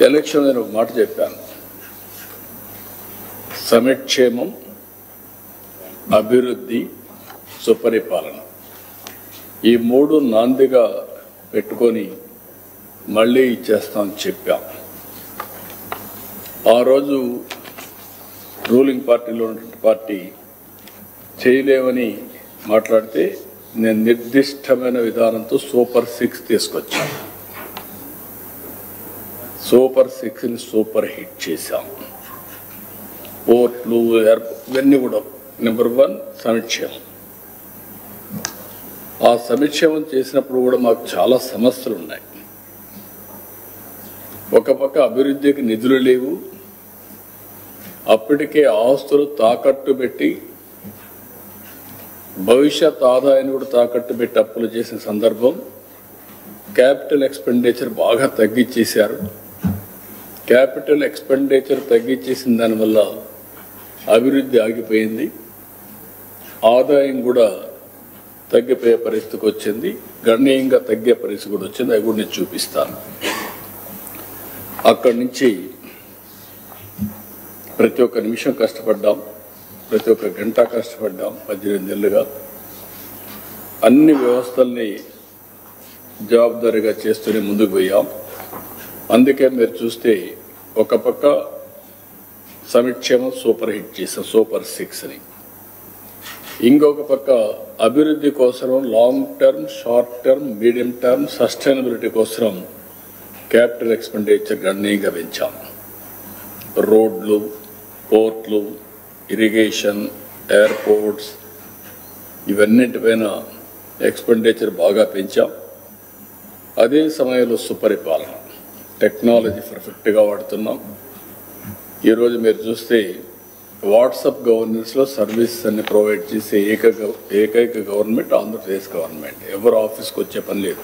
Election నేను ఒక మాట చెప్పాను, సమిక్షేమం, అభివృద్ధి, సుపరిపాలన ఈ మూడు నాందిగా పెట్టుకొని మళ్ళీ ఇచ్చేస్తామని చెప్పాం. ఆ రోజు రూలింగ్ పార్టీలో ఉన్నటువంటి పార్టీ చేయలేమని మాట్లాడితే నేను నిర్దిష్టమైన విధానంతో సూపర్ 6 తీసుకొచ్చాను. సూపర్ 6ని సూపర్ హిట్ చేశాం. పోర్ట్లు, ఇవన్నీ కూడా నెంబర్ 1 సమిక్షేమం. ఆ సమిక్షేమం చేసినప్పుడు కూడా మాకు చాలా సమస్యలు ఉన్నాయి. ఒక పక్క అభివృద్ధికి నిధులు లేవు, అప్పటికే ఆస్తులు తాకట్టు పెట్టి భవిష్యత్ ఆదాయాన్ని కూడా తాకట్టు పెట్టి అప్పులు చేసిన సందర్భం. క్యాపిటల్ ఎక్స్పెండిచర్ బాగా తగ్గించేశారు. క్యాపిటల్ ఎక్స్పెండిచర్ తగ్గించేసిన దానివల్ల అభివృద్ధి ఆగిపోయింది, ఆదాయం కూడా తగ్గిపోయే పరిస్థితికి వచ్చింది, గణనీయంగా తగ్గే పరిస్థితి కూడా వచ్చింది. అవి కూడా నేను చూపిస్తాను. అక్కడి నుంచి ప్రతి ఒక్క నిమిషం కష్టపడ్డాం, ప్రతి ఒక్క గంట కష్టపడ్డాం. 18 నెలలుగా అన్ని వ్యవస్థల్ని జవాబుదారీగా చేస్తూనే ముందుకు పోయాం. అందుకే మీరు చూస్తే ఒక పక్క సమిక్షేమం సూపర్ హిట్ చేసాం, సూపర్ 6ని. ఇంకొక పక్క అభివృద్ధి కోసం long term, short term, medium term sustainability కోసం క్యాపిటల్ ఎక్స్పెండిచర్ గణనీయంగా పెంచాం. రోడ్లు, పోర్ట్లు, ఇరిగేషన్, ఎయిర్పోర్ట్స్ ఇవన్నిటిపైన ఎక్స్పెండిచర్ బాగా పెంచాం. అదే సమయంలో సుపరిపాలన, టెక్నాలజీ పర్ఫెక్ట్గా వాడుతున్నాం. ఈరోజు మీరు చూస్తే వాట్సాప్ గవర్నెన్స్లో సర్వీసెస్ అన్ని ప్రొవైడ్ చేసే ఏకైక గవర్నమెంట్ ఆంధ్రప్రదేశ్ గవర్నమెంట్. ఎవరు ఆఫీస్కి వచ్చే పని లేదు.